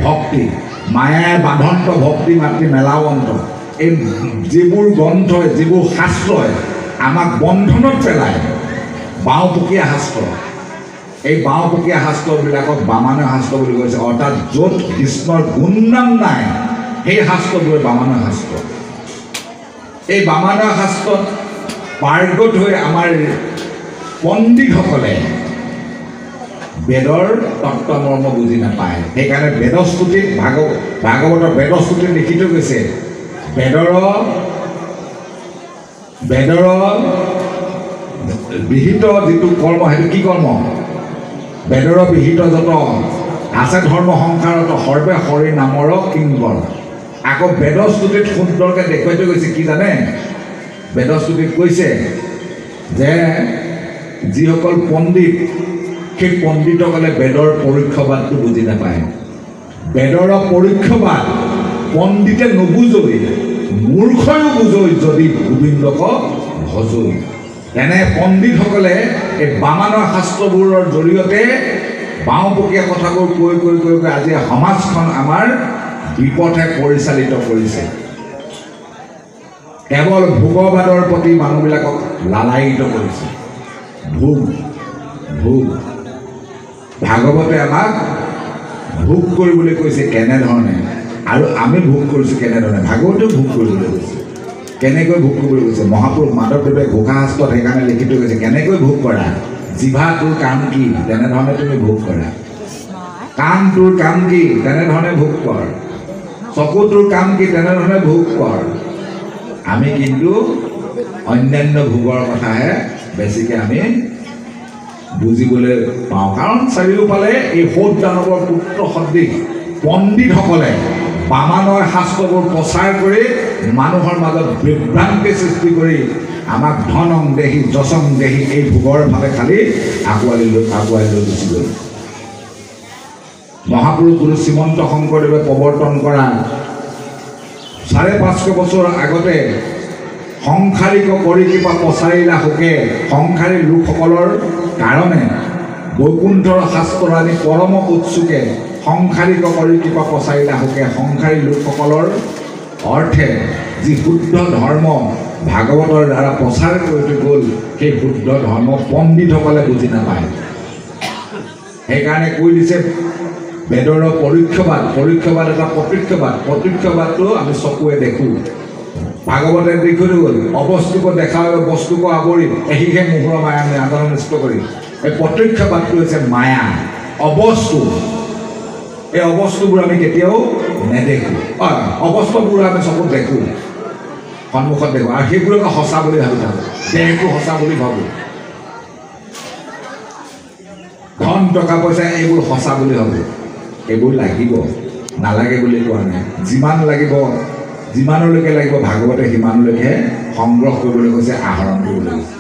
ভক্তি মায়াই বান্ধন্ত ভক্তি মাতৃ মেলাৱন্ত এই যিবোৰ গ্ৰন্থই যিবোৰ শাস্ত্ৰই আমাক বন্ধনত পেলায় বাওঁপকীয়া শাস্ত্ৰ এই বাওঁপকীয়া শাস্ত্ৰবিলাকক বামানৰ শাস্ত্ৰ বুলি কৈছে অৰ্থাৎ য'ত কৃষ্ণৰ গুণনাম নাই সেই শাস্ত্ৰবোৰে বামানৰ শাস্ত্ৰ এই বামানৰ শাস্ত্ৰত পাৰ্গত হৈ আমাৰ পণ্ডিতসকলে বেদৰ তত্ত্বমৰ্ম বুজি নাপায় সেইকাৰণে বেদস্তুতিত ভাগৱতৰ বেদস্তুতিত লিখি থৈ গৈছে বেদৰ বিহিত যিটো কৰ্ম সেইটো কি কৰ্ম বেদৰ বিহিত যত আছে ধৰ্ম সংসাৰত সৰ্বে হৰি নামৰ কিংকৰ আকৌ বেদস্তুতিত সুন্দৰকৈ দেখুৱাই থৈ গৈছে কি জানে বেদস্তুতিত কৈছে যে যিসকল পণ্ডিত সেই পণ্ডিতসকলে বেদৰ পৰোক্ষবাদটো বুজি নাপায় বেদৰ পৰোক্ষবাদ পণ্ডিতে নুবুজৈ মূৰ্খয়ো বুজৈ যদি গোবিন্দক ভজৈ তেনে পণ্ডিতসকলে এই বামানৰ শাস্ত্ৰবোৰৰ জৰিয়তে বাওঁপকীয়া কথাবোৰ কৈ কৈ কৈ কৈ আজি সমাজখন আমাৰ বিপথে পৰিচালিত কৰিছে কেৱল ভোগবাদৰ প্ৰতি মানুহবিলাকক লালায়িত কৰিছে ভোগ ভোগ ভাগৱতে আমাক ভোগ কৰিবলৈ কৈছে কেনেধৰণে আৰু আমি ভোগ কৰিছোঁ কেনেধৰণে ভাগৱতেও ভোগ কৰিবলৈ কৈছে কেনেকৈ ভোগ কৰিবলৈ কৈছে মহাপুৰুষ মাধৱদেৱে ঘোষাশাস্ত্ৰত সেইকাৰণে লিখি থৈ গৈছে কেনেকৈ ভোগ কৰা জিভা তোৰ কাম কি তেনেধৰণে তুমি ভোগ কৰা কাণ তোৰ কাম কি তেনেধৰণে ভোগ কৰ চকু তোৰ কাম কি তেনেধৰণে ভোগ কৰ আমি কিন্তু অন্যান্য ভোগৰ কথাহে বেছিকৈ আমি বুজিবলৈ পাওঁ কাৰণ চাৰিওফালে এই সৌদ দানৱৰ পুত্ৰ সদৃশ পণ্ডিতসকলে বামানৰ শাস্ত্ৰবোৰ প্ৰচাৰ কৰি মানুহৰ মাজত বিভ্ৰান্তি সৃষ্টি কৰি আমাক ধনং দেহি যশং দেহি এই ভোগৰ ভাৱে খালি আগুৱাই লৈ গুচি গ'ল মহাপুৰুষ গুৰু শ্ৰীমন্ত শংকৰদেৱে প্ৰৱৰ্তন কৰা 550 বছৰ আগতে সংসাৰিক কৰি কিবা প্ৰচাৰিলা হোকে সংসাৰী লোকসকলৰ কাৰণে বৈকুণ্ঠৰ শাস্ত্ৰ আনি পৰম উৎসুকে সংসাৰিক কৰি কিবা প্ৰচাৰিলা হোকে সংসাৰী লোকসকলৰ অৰ্থে যি শুদ্ধ ধৰ্ম ভাগৱতৰ দ্বাৰা প্ৰচাৰ কৰি গ'ল সেই শুদ্ধ ধৰ্ম পণ্ডিতসকলে বুজি নাপায় সেইকাৰণে কৈ দিছে বেদৰ পৰোক্ষবাদ এটা প্ৰত্যক্ষবাদটো আমি চকুৱে দেখোঁ ভাগৱতে দেখুৱাই গ'ল অবস্তুক দেখা বস্তুক আৱৰি এহিহে মোহৰ মায়া আমি আন্দোলন নিষ্ঠ কৰি এই প্ৰত্যক্ষবাদটো হৈছে মায়া অবস্তু এই অবস্তুবোৰ আমি কেতিয়াও নেদেখোঁ অবস্তুবোৰ আমি চকুত দেখোঁ সন্মুখত দেখোঁ আৰু সেইবোৰক সঁচা বুলি ভাবি থাকোঁ দেহটো সঁচা বুলি ভাবোঁ ধন টকা পইচা এইবোৰ সঁচা বুলি ভাবোঁ এইবোৰ লাগিব নালাগে বুলি কোৱা নাই যিমান লাগিব যিমানলৈকে লাগিব ভাগৱতে সিমানলৈকে সংগ্ৰহ কৰিবলৈ কৈছে আহৰণ কৰিবলৈ কৈছে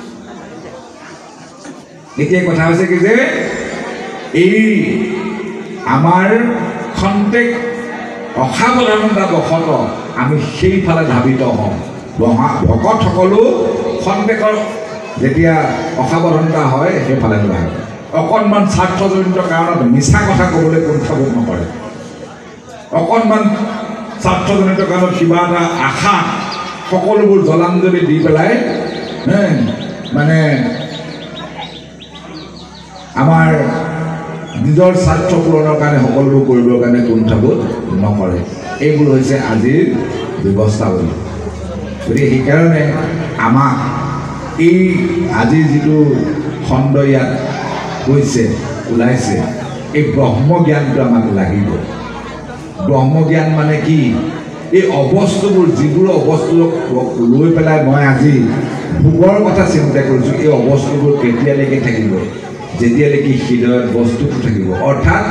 এতিয়া কথা হৈছে কি যে এই আমাৰ খন্তেক অসাৱধানতা বশত আমি সেইফালে ধাবিত হওঁ ভকতসকলো খন্তেকৰ যেতিয়া অসাৱধানতা হয় সেইফালে লোৱা হয় অকণমান স্বাৰ্থজনিত কাৰণত মিছা কথা ক'বলৈ কুণ্ঠাবোধ নকৰে অকণমান স্বাৰ্থজনিত কাৰণত কিবা এটা আশা সকলোবোৰ জলাঞ্জলি দি পেলাই মানে আমাৰ নিজৰ স্বাৰ্থ পূৰণৰ কাৰণে সকলোবোৰ কৰিবৰ কাৰণে কুণ্ঠাবোধ নকৰে এইবোৰ হৈছে আজিৰ ব্যৱস্থাৱলী গতিকে সেইকাৰণে আমাক এই আজি যিটো খণ্ড ইয়াত কৈছে ওলাইছে এই ব্ৰহ্মজ্ঞানটো আমাক লাগিব। ব্ৰহ্মজ্ঞান মানে কি? এই অৱস্তুবোৰ যিবোৰ অৱস্তু লৈ পেলাই মই আজি ভোগৰ কথা চিন্তা কৰিছোঁ, এই অৱস্তুবোৰ কেতিয়ালৈকে থাকিব? যেতিয়ালৈকে হৃদয়ত বস্তুটো থাকিব। অৰ্থাৎ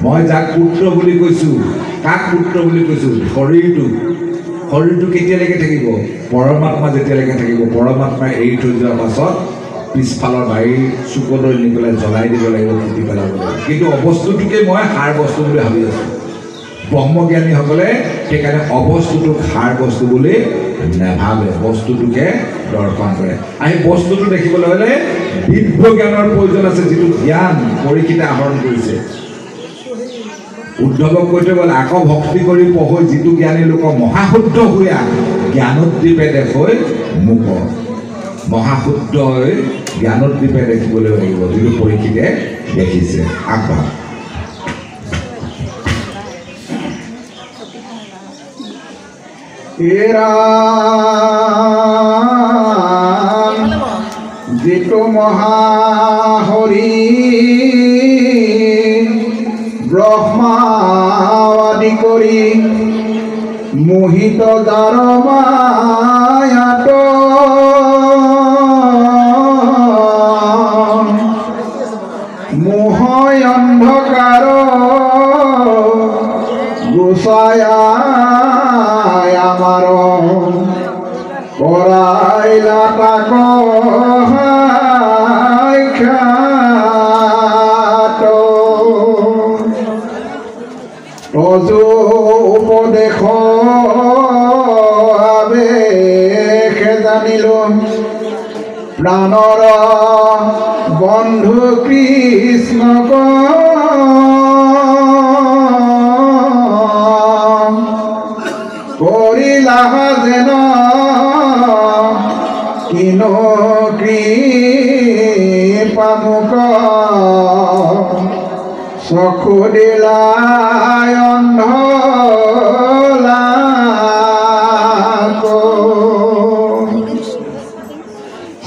মই যাক পুত্ৰ বুলি কৈছোঁ, কাক পুত্ৰ বুলি কৈছোঁ? শৰীৰটো কেতিয়ালৈকে থাকিব? পৰমাত্মা যেতিয়ালৈকে থাকিব। পৰমাত্মা এৰি থৈ যোৱাৰ পাছত পিছফালৰ বাৰীৰ চুকলৈ নি পেলাই জ্বলাই দিব লাগিব, পুতি পেলাব লাগিব। কিন্তু অৱস্তুটোকে মই সাৰ বস্তু বুলি ভাবি আছোঁ। ব্ৰহ্মজ্ঞানীসকলে সেইকাৰণে অৱস্তুটোক সাৰ বস্তু বুলি নাভাবে, বস্তুটোকে দৰ্শন কৰে। আৰু সেই বস্তুটো দেখিবলৈ হ'লে দিব্য জ্ঞানৰ প্ৰয়োজন আছে, যিটো জ্ঞান পৰীক্ষিতে আহৰণ কৰিছে। উদ্ধৱক কৈ থৈ গ'ল, আকৌ ভক্তি কৰি পঢ়ৈ যিটো জ্ঞানী লোক মহাশুদ্ধ হোৱা জ্ঞানোদ্দীপে দেখৈ মুখ। মহাশুদ্ধ হৈ জ্ঞানোদ্দীপে দেখিবলৈ লাগিব, যিটো পৰীক্ষিতে দেখিছে। আগবাঢ়। যিটো মহাহৰি ব্ৰহ্মা আদি কৰি মোহিত যাৰ মায়াত মোহয় অন্ধকাৰ গুচায়া আমাৰ কৰাইলা তাক তজু উপদেশ আবেশ জানিলো প্ৰাণৰ বন্ধু কৃষ্ণক কৰিলা যেন কিনো কৃপামুক চকু দিলাই অন্ধ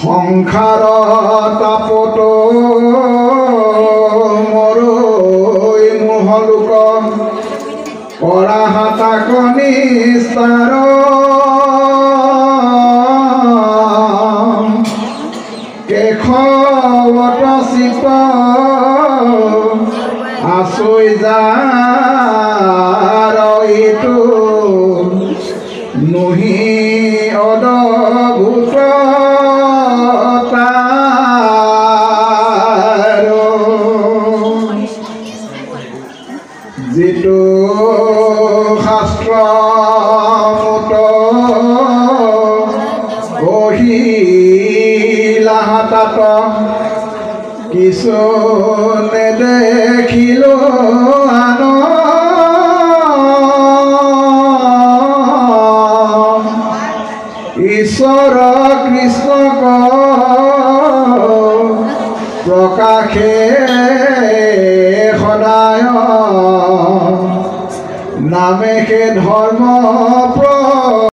সংসাৰ তাপত মৰৈ মোহলোক কৰা হাতাক নিস্তাৰ কেশৱত চিত আচৈ যাৰ ইটো নহি অদভূত যিটো শাস্ত্ৰ মত কহিলা হাতত কিছু নেদেখিলো আন ঈশ্বৰ কৃষ্ণক প্ৰকাশে সদায় নামে ধৰ্ম